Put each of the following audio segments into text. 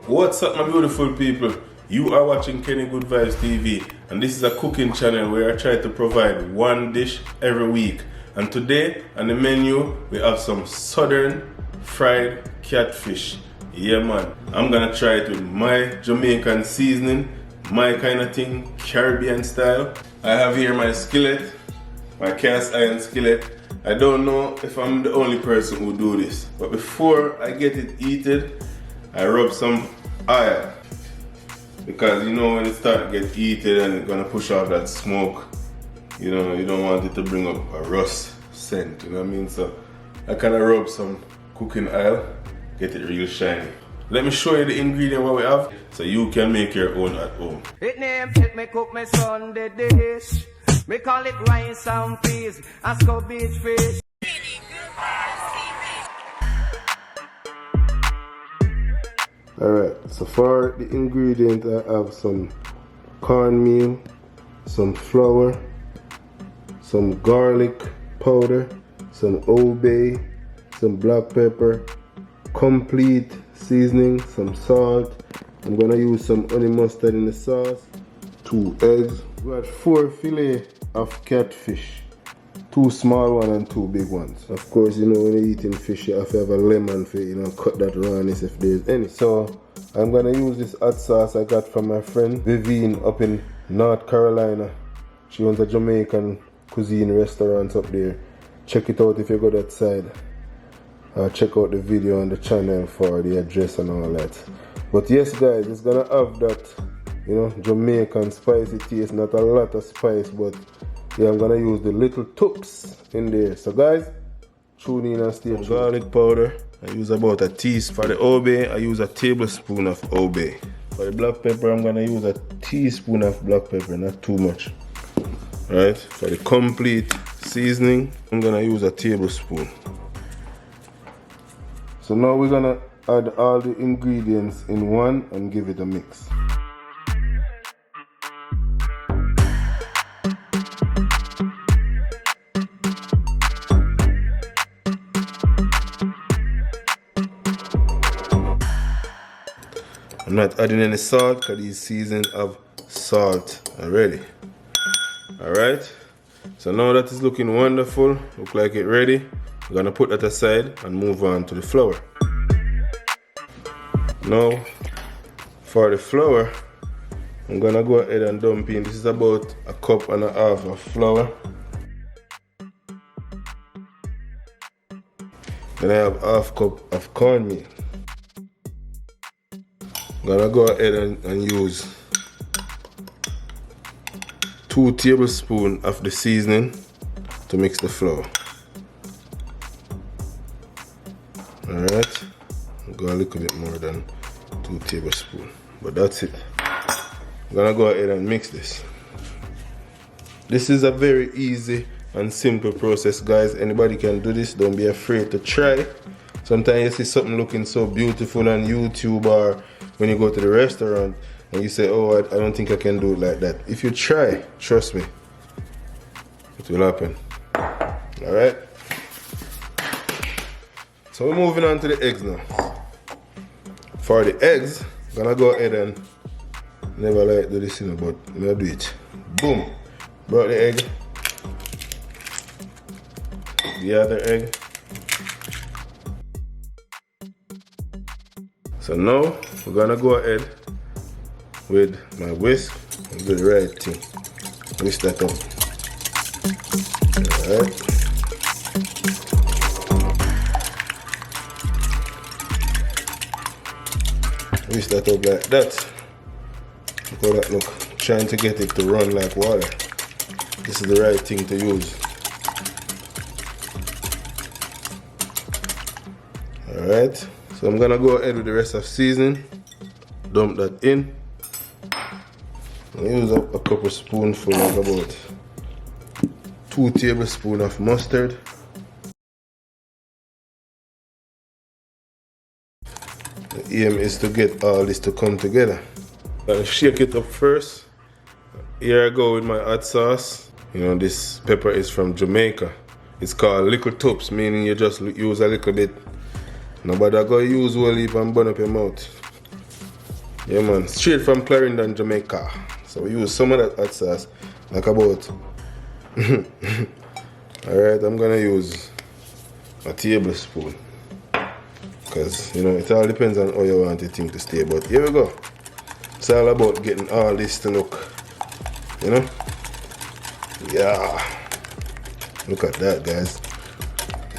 What's up, my beautiful people? You are watching Kenny Good Vibes TV, and this is a cooking channel where I try to provide one dish every week. And today on the menu we have some southern fried catfish. Yeah man, I'm gonna try it with my Jamaican seasoning, my kind of thing, Caribbean style. I have here my skillet, my cast iron skillet. I don't know if I'm the only person who do this, but before I get it heated, I rub some oil, because you know when it start to get heated and it's gonna push off that smoke, you know, you don't want it to bring up a rust scent, you know what I mean? So I kind of rub some cooking oil, get it real shiny. Let me show you the ingredient what we have so you can make your own at home. It name it me cook my Sunday dish. Me call it rice and peas and scabious fish. Alright, so for the ingredient I have some cornmeal, some flour, some garlic powder, some Old Bay, some black pepper, complete seasoning, some salt. I'm gonna use some honey mustard in the sauce, 2 eggs. We got 4 fillet of catfish. 2 small ones and 2 big ones. Of course, you know when you're eating fish, you have to have a lemon for it, you know, cut that rawness if there's any. So I'm gonna use this hot sauce I got from my friend Vivian up in North Carolina. She owns a Jamaican cuisine restaurant up there. Check it out if you go that side. Check out the video on the channel for the address and all that. But yes guys, it's gonna have that, you know, Jamaican spicy taste. Not a lot of spice, but yeah, I'm gonna use the little toops in there. So guys, tune in and stay tuned. Garlic powder, I use about a teaspoon. For the Old Bay, I use a tablespoon of Old Bay. For the black pepper, I'm gonna use a teaspoon of black pepper, not too much. Right? For the complete seasoning, I'm gonna use a tablespoon. So now we're gonna add all the ingredients in one and give it a mix. I'm not adding any salt because these seasons have salt already. Alright, so now that is looking wonderful, look like it ready. I'm gonna put that aside and move on to the flour. Now for the flour, I'm gonna go ahead and dump in. This is about 1.5 cups of flour. Then I have 1/2 cup of cornmeal. I'm gonna go ahead and use 2 tablespoons of the seasoning to mix the flour. Alright, go a little bit more than 2 tablespoons, but that's it. I'm gonna go ahead and mix this. This is a very easy and simple process, guys. Anybody can do this, don't be afraid to try. Sometimes you see something looking so beautiful on YouTube or when you go to the restaurant and you say, oh, I don't think I can do it like that. If you try, trust me, it will happen. Alright? So we're moving on to the eggs now. For the eggs, I'm gonna go ahead and never like do this, you know, but I'm gonna do it. Boom. Brought the egg. The other egg. So now we're gonna go ahead with my whisk and do the right thing. Whisk that up. Alright. Whisk that up like that. Look how that look. Trying to get it to run like water. This is the right thing to use. Alright. So I'm gonna go ahead with the rest of seasoning. Dump that in. I use up a couple spoonfuls of about 2 tablespoons of mustard. The aim is to get all this to come together. I'm gonna shake it up first. Here I go with my hot sauce. You know, this pepper is from Jamaica. It's called little toops, meaning you just use a little bit Nobody go use whole heap and burn up your mouth. Yeah man, straight from Clarendon, Jamaica. So we use some of that hot sauce, like about. Alright, I'm gonna use a tablespoon. Because, you know, it all depends on how you want the thing to stay. But here we go. It's all about getting all this to look, you know? Yeah. Look at that, guys.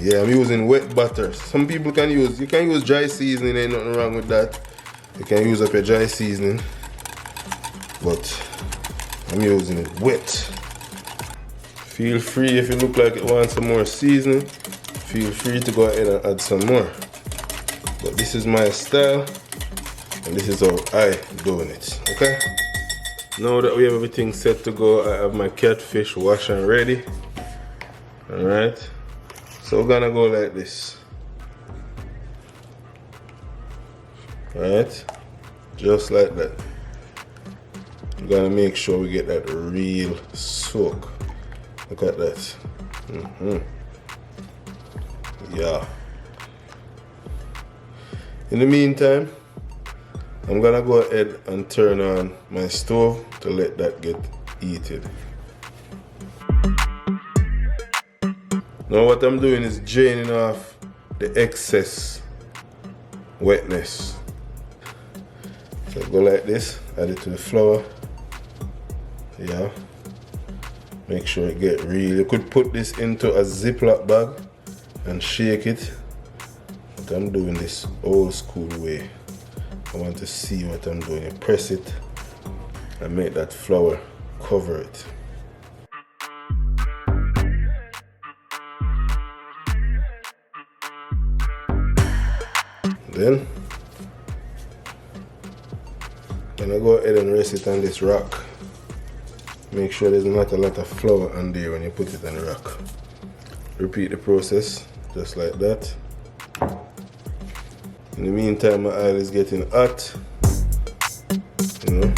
Yeah, I'm using wet butter. Some people can use, you can use dry seasoning, ain't nothing wrong with that. You can use up your dry seasoning. But I'm using it wet. Feel free, if you look like you want some more seasoning, feel free to go ahead and add some more. But this is my style, and this is how I doing it, okay? Now that we have everything set to go, I have my catfish washed and ready. Alright, so we're gonna go like this. Alright, just like that. We're gonna make sure we get that real soak. Look at that. Yeah. In the meantime, I'm gonna go ahead and turn on my stove to let that get heated. Now what I'm doing is draining off the excess wetness. So go like this, add it to the flour. Yeah. Make sure it get real. You could put this into a Ziploc bag and shake it. But I'm doing this old school way. I want to see what I'm doing. You press it and make that flour cover it. Then I'm gonna go ahead and rest it on this rock. Make sure there's not a lot of flour on there when you put it on the rock. Repeat the process just like that. In the meantime, my oil is getting hot. You know.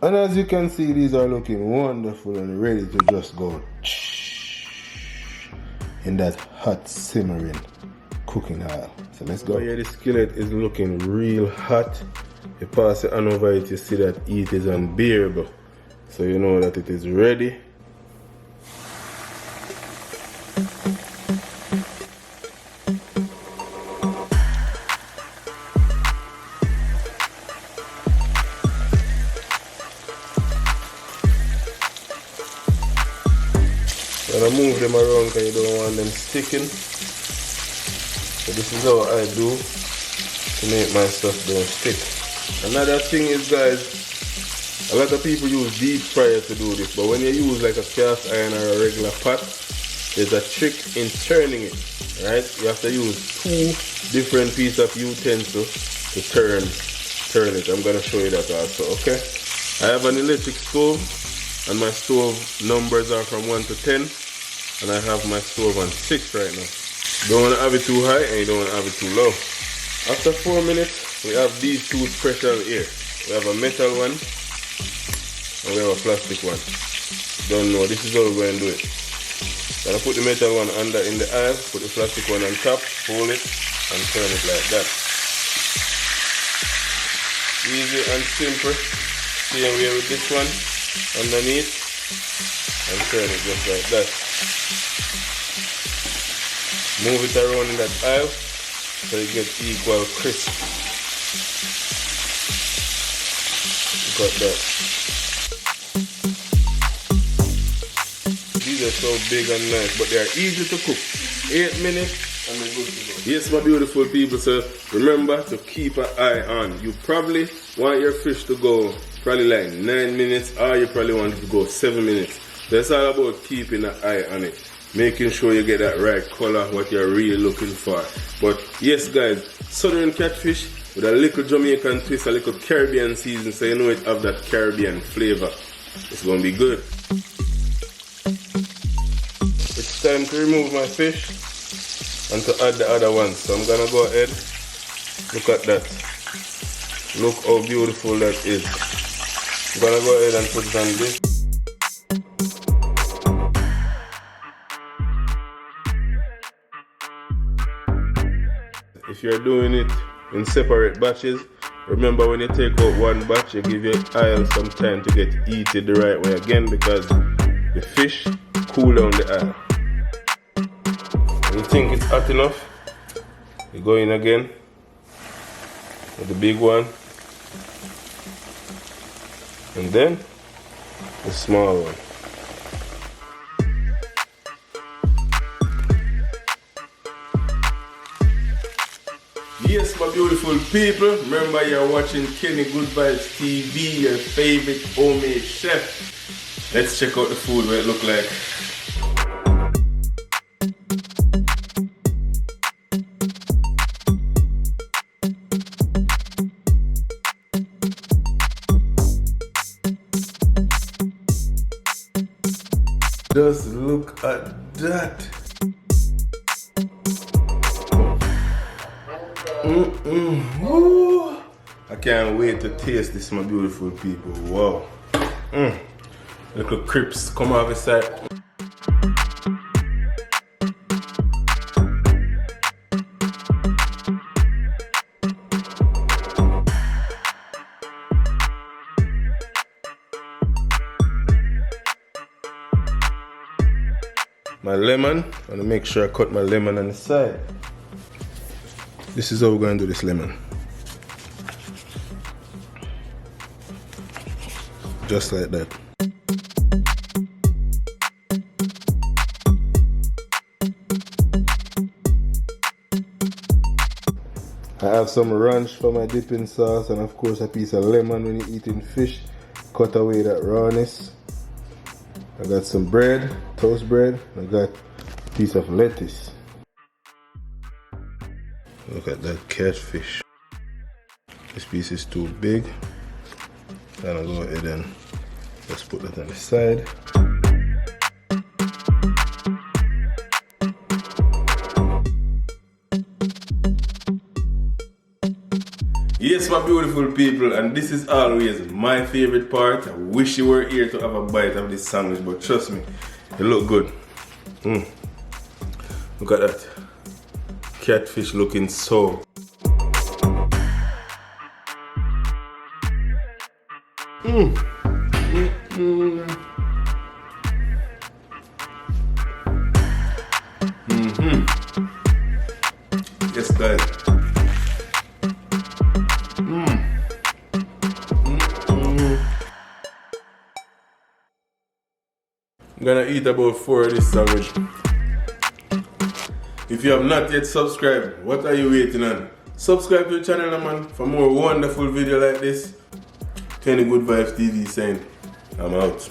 And as you can see, these are looking wonderful and ready to just go in that hot simmering cooking oil. So let's go. Oh yeah, the skillet is looking real hot. You pass it on over it, you see that heat is unbearable. So you know that it is ready. And I move them around because you don't want them sticking. So this is how I do to make my stuff don't stick. Another thing is, guys, a lot of people use deep fryer to do this, but when you use like a cast iron or a regular pot, there's a trick in turning it, right? You have to use two different pieces of utensil to turn it. I'm gonna show you that also, okay? I have an electric stove, and my stove numbers are from 1 to 10, and I have my stove on 6 right now. Don't want to have it too high and you don't want to have it too low. After 4 minutes, we have these two special here. We have a metal one and we have a plastic one. Don't know, this is how we're going to do it. Gonna put the metal one under in the aisle, put the plastic one on top, hold it and turn it like that. Easy and simple. Same way with this one underneath and turn it just like that. Move it around in that aisle so it gets equal crisp. Look at that. These are so big and nice, but they are easy to cook. 8 minutes and they're good to go. Yes, my beautiful people, so remember to keep an eye on. You probably want your fish to go probably like 9 minutes, or you probably want it to go 7 minutes. So it's all about keeping an eye on it. Making sure you get that right color, what you're really looking for. But yes, guys, southern catfish with a little Jamaican twist, a little Caribbean season, so you know it have that Caribbean flavor. It's gonna be good. It's time to remove my fish and to add the other one. So I'm gonna go ahead. Look at that. Look how beautiful that is. I'm gonna go ahead and put it on this. If you're doing it in separate batches, remember when you take out one batch, you give your oil some time to get heated the right way again, because the fish cool down the oil. When you think it's hot enough, you go in again with the big one, and then the small one. Yes, my beautiful people, remember you're watching Kenny Good Vibes TV, your favorite homemade chef. Let's check out the food, what it look like. Just look at that. Woo. I can't wait to taste this, my beautiful people. Wow. Little crisps come off the side. My lemon, I'm gonna make sure I cut my lemon on the side. This is how we're going to do this lemon. Just like that. I have some ranch for my dipping sauce, and of course a piece of lemon when you're eating fish. Cut away that rawness. I got some bread, toast bread. I got a piece of lettuce. Look at that catfish. This piece is too big. And I'll go ahead and just put that on the side. Yes, my beautiful people, and this is always my favorite part. I wish you were here to have a bite of this sandwich, but trust me, it look good. Look at that. Catfish looking so. Yes, guys. I'm gonna eat about 4 of this sandwich. If you have not yet subscribed, what are you waiting on? Subscribe to the channel, man, for more wonderful videos like this. Kenny Good Vibes TV saying, I'm out.